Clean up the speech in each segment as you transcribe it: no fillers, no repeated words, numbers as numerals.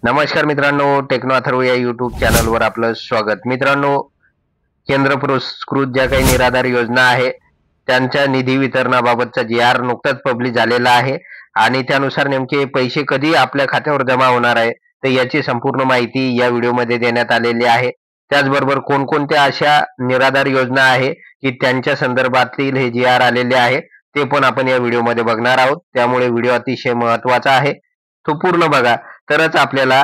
नमस्कार मित्रांनो, टेक्नो अथर्व या युट्यूब चॅनलवर आपलं स्वागत. मित्रांनो, केंद्र पुरस्कृत ज्या काही निराधार योजना आहे त्यांच्या निधी वितरणाबाबतचा जी-आर नुकताच पब्लिश झालेला आहे आणि त्यानुसार नेमके पैसे कधी आपल्या खात्यावर जमा होणार आहे तर याची संपूर्ण माहिती या व्हिडिओमध्ये देण्यात आलेली आहे. त्याचबरोबर कोणकोणत्या अशा निराधार योजना आहे की त्यांच्या संदर्भातील हे जी-आर आलेले आहे ते पण आपण या व्हिडिओमध्ये बघणार आहोत. त्यामुळे व्हिडिओ अतिशय महत्त्वाचा आहे, तो पूर्ण बघा, तरच आपल्याला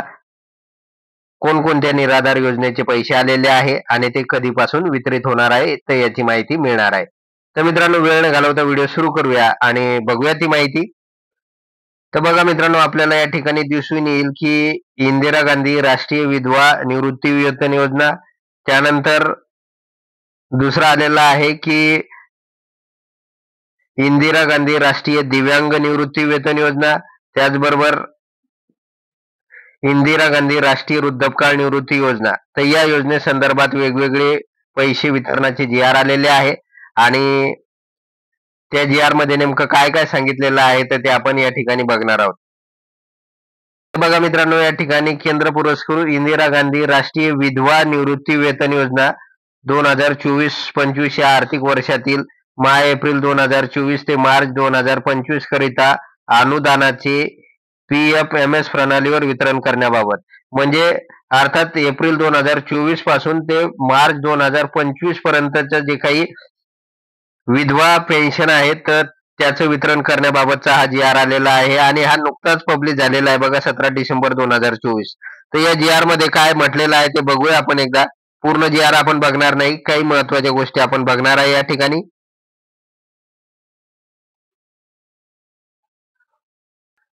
कोणकोणत्या निराधार योजनेचे पैसे आलेले आहे आणि ते कधीपासून वितरित होणार आहे तर याची माहिती मिळणार आहे. तर मित्रांनो, वेळ न घालवता व्हिडिओ सुरू करूया आणि बघूया ती माहिती. तर बघा मित्रांनो, आपल्याला या ठिकाणी दिसून येईल की इंदिरा गांधी राष्ट्रीय विधवा निवृत्ती वेतन योजना, त्यानंतर दुसरा आलेला आहे की इंदिरा गांधी राष्ट्रीय दिव्यांग निवृत्ती वेतन योजना, त्याचबरोबर इंदिरा गांधी राष्ट्रीय वृद्धापकाळ निवृत्ती योजना. तर या योजनेसंदर्भात वेगवेगळे पैसे वितरणाचे जी-आर आलेले आहे आणि त्या जी-आर मध्ये नेमकं काय काय सांगितलेलं आहे तर ते आपण या ठिकाणी बघणार आहोत. बघा मित्रांनो, या ठिकाणी केंद्र पुरस्कृत इंदिरा गांधी राष्ट्रीय विधवा निवृत्ती वेतन योजना 2024-25 या आर्थिक वर्षातील मार्च एप्रिल 2024 ते मार्च 2025 करिता अनुदानाचे PFMS प्रणालीवर वितरण करण्याबाबत, म्हणजे अर्थात एप्रिल 2024 पासून ते मार्च 2025 पर्यंतचं जे काही विधवा पेन्शन आहे तर त्याचं वितरण करण्याबाबतचा हा जी-आर आलेला आहे आणि हा नुकताच पब्लिश झालेला आहे. बघा, 17 डिसेंबर 2024. तर या जी-आर मध्ये काय म्हटलेलं आहे ते बघूया आपण एकदा. पूर्ण जी-आर आपण बघणार नाही, काही महत्वाच्या गोष्टी आपण बघणार आहे या ठिकाणी.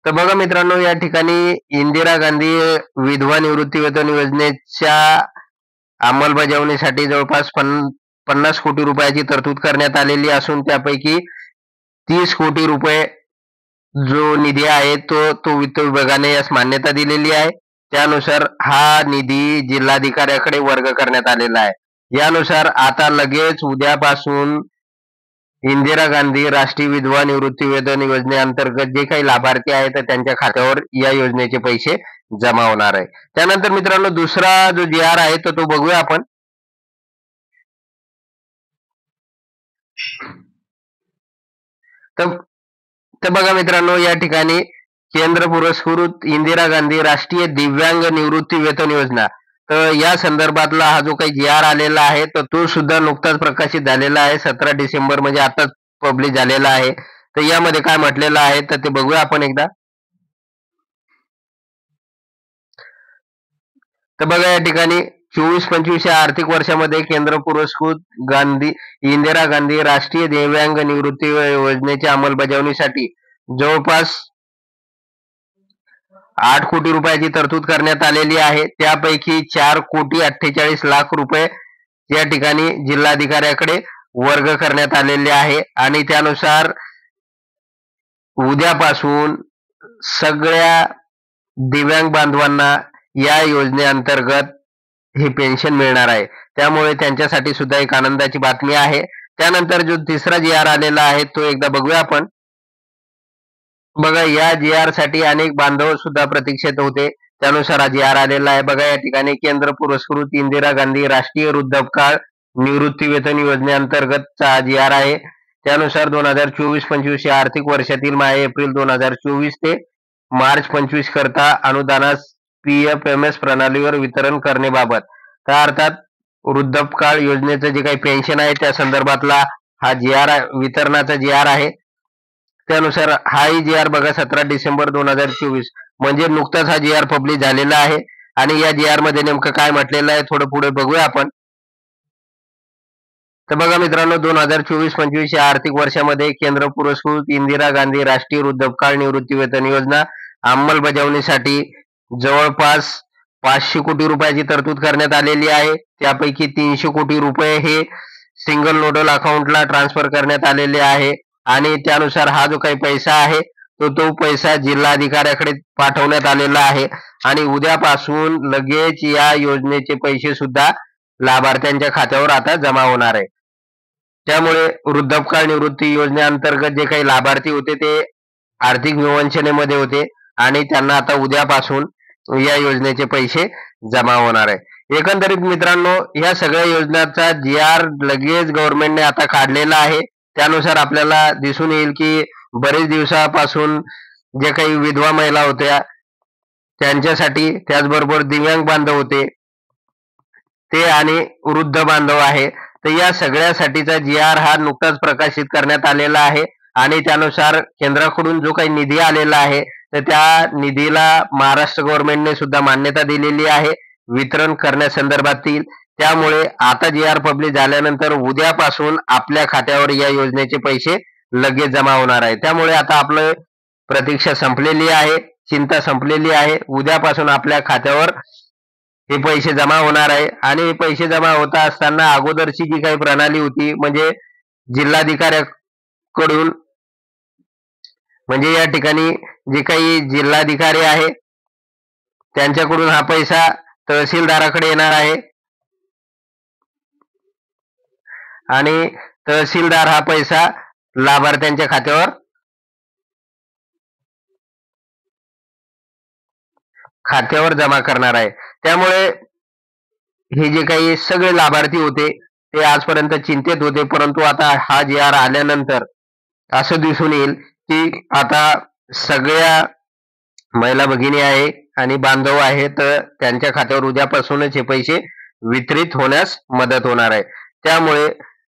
तर बघा मित्रांनो, या ठिकाणी इंदिरा गांधी विधवा निवृत्ती वेतन योजनेच्या अंमलबजावणीसाठी जवळपास 50 कोटी रुपयाची तरतूद करण्यात आलेली असून त्यापैकी 30 कोटी रुपये जो निधी आहे तो वित्त विभागाने यास मान्यता दिलेली आहे. त्यानुसार हा निधी जिल्हाधिकाऱ्याकडे वर्ग करण्यात आलेला आहे. यानुसार आता लगेच उद्यापासून इंदिरा गांधी राष्ट्रीय विधवा निवृत्ती वेतन योजनेअंतर्गत जे काही लाभार्थी आहेत तर त्यांच्या खात्यावर या योजनेचे पैसे जमा होणार आहे. त्यानंतर मित्रांनो, दुसरा जो जी-आर आहे तो बघूया आपण. तर बघा मित्रांनो, या ठिकाणी केंद्र पुरस्कृत इंदिरा गांधी राष्ट्रीय दिव्यांग निवृत्ती वेतन योजना, तर या संदर्भातला हा जो काही जी-आर आलेला आहे तर तो सुद्धा नुकताच प्रकाशित झालेला आहे. 17 डिसेंबर म्हणजे आताच पब्लिश झालेला आहे. तर यामध्ये काय म्हटलेलं आहे तर ते बघूया आपण एकदा. तर बघा, या ठिकाणी 24-25 या आर्थिक वर्षामध्ये केंद्र पुरस्कृत इंदिरा गांधी राष्ट्रीय दिव्यांग निवृत्ती योजनेच्या अंमलबजावणीसाठी जवळपास 8 कोटी रुपयाची तरतूद करण्यात आलेली आहे. त्यापैकी 4 कोटी 48 लाख रुपये या ठिकाणी जिल्हाधिकाऱ्याकडे वर्ग करण्यात आलेले आहे आणि त्यानुसार उद्यापासून सगळ्या दिव्यांग बांधवांना या योजनेअंतर्गत हे पेन्शन मिळणार आहे. त्यामुळे त्यांच्यासाठी सुद्धा एक आनंदाची बातमी आहे. त्यानंतर जो तिसरा जी-आर आलेला आहे तो एकदा बघूया आपण. बघा, या जी-आर साठी अनेक बांधव सुद्धा प्रतीक्षेत होते. त्यानुसार हा जी-आर आलेला आहे. बघा, या ठिकाणी केंद्र पुरस्कृत इंदिरा गांधी राष्ट्रीय वृद्धापकाळ निवृत्ती वेतन योजनेअंतर्गतचा हा जी-आर आहे. त्यानुसार 2024-25 या आर्थिक वर्षातील मार्च एप्रिल 2024 ते मार्च 25 करता अनुदानास PFMS प्रणालीवर वितरण करण्याबाबत, तर अर्थात वृद्धापकाळ योजनेचं जे काही पेन्शन आहे त्या संदर्भातला हा जी-आर वितरणाचा जी-आर आहे. त्यानुसार हाही जी-आर बघा 17 डिसेंबर 2024 म्हणजे नुकताच हा जी-आर पब्लिश झालेला आहे आणि या जी-आर मध्ये नेमकं काय म्हटलेलं आहे थोडं पुढे बघूया आपण. तर बघा मित्रांनो, 2024-25 या आर्थिक वर्षामध्ये केंद्र पुरस्कृत इंदिरा गांधी राष्ट्रीय वृद्धापकाळ निवृत्ती वेतन योजना अंमलबजावणीसाठी जवळपास 500 कोटी रुपयाची तरतूद करण्यात आलेली आहे. त्यापैकी 300 कोटी रुपये हे सिंगल नोडल अकाउंटला ट्रान्सफर करण्यात आलेले आहे आणि त्यानुसार हा जो काही पैसा आहे तो पैसा जिल्हाधिकाऱ्याकडे पाठवण्यात आलेला आहे आणि उद्यापासून लगेच या योजनेचे पैसे सुद्धा लाभार्थ्यांच्या खात्यावर आता जमा होणार आहे. त्यामुळे वृद्धापकाळ निवृत्ती योजनेअंतर्गत जे काही लाभार्थी होते ते आर्थिक विवंचनेमध्ये होते आणि त्यांना आता उद्यापासून या योजनेचे पैसे जमा होणार आहे। एकंदरीत मित्रांनो, या सगळ्या योजनांचा GR लगेच गव्हर्नमेंटने आता काढलेला आहे। त्यानुसार आपल्याला दिसून येईल की बरेच दिवसापासून जे काही विधवा महिला होत्या त्यांच्यासाठी, त्याचबरोबर दिव्यांग बांधव होते ते आणि वृद्ध बांधव आहे, तर या सगळ्यासाठीचा GR हा नुकताच प्रकाशित करण्यात आलेला आहे आणि त्यानुसार केंद्राकडून जो काही निधी आलेला आहे तर त्या निधीला महाराष्ट्र गव्हर्नमेंटने सुद्धा मान्यता दिलेली आहे वितरण करण्यासंदर्भातील। त्यामुळे आता GR पब्लिश झाल्यानंतर उद्यापासून आपल्या खात्यावर या योजनेचे पैसे लगेच जमा होणार आहे। त्यामुळे आता आपलं प्रतीक्षा संपलेली आहे, चिंता संपलेली आहे। उद्यापासून आपल्या खात्यावर हे पैसे जमा होणार आहे आणि पैसे जमा होता असताना अगोदरची जी काही प्रणाली होती म्हणजे जिल्हाधिकाऱ्याकडून, म्हणजे या ठिकाणी जे काही जिल्हाधिकारी आहे त्यांच्याकडून हा पैसा तहसीलदाराकडे येणार आहे आणि तहसीलदार हा पैसा लाभार्थ्यांच्या खात्यावर जमा करणार आहे। त्यामुळे हे जे काही सगळे लाभार्थी होते ते आजपर्यंत चिंतेत होते, परंतु आता हा GR आल्यानंतर असं दिसून येईल की आता सगळ्या महिला भगिनी आहे आणि बांधव आहे तर त्यांच्या खात्यावर उद्यापासूनच हे पैसे वितरित होण्यास मदत होणार आहे। त्यामुळे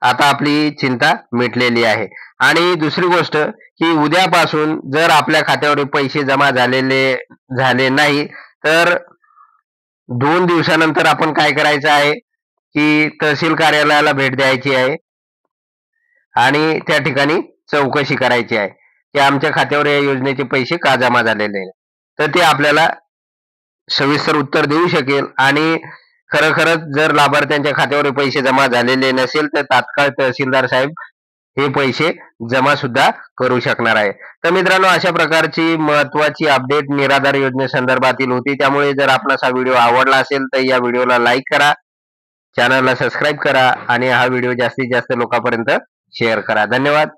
आता आपली चिंता मिटलेली आहे। आणि दुसरी गोष्ट की उद्यापासून जर आपल्या खात्यावर पैसे जमा झाले नाही तर 2 दिवसानंतर आपण काय करायचं आहे की तहसील कार्यालयाला भेट द्यायची आहे आणि त्या ठिकाणी चौकशी करायची आहे की आमच्या खात्यावर या योजनेचे पैसे का जमा झालेले नाही, तर ते आपल्याला सविस्तर उत्तर देऊ शकेल। आणि खरंच जर लाभार्थ्यांच्या खात्यावर पैसे जमा झालेले नसेल तर तात्काळ तहसीलदार साहेब हे पैसे जमा सुद्धा करू शकणार आहे। तर मित्रांनो, अशा प्रकारची महत्वाची अपडेट निराधार योजनेसंदर्भातील होती। त्यामुळे जर आपणास हा व्हिडिओ आवडला असेल तर या व्हिडिओला लाईक करा, चॅनलला सबस्क्राईब करा आणि हा व्हिडिओ जास्तीत जास्त लोकांपर्यंत शेअर करा। धन्यवाद।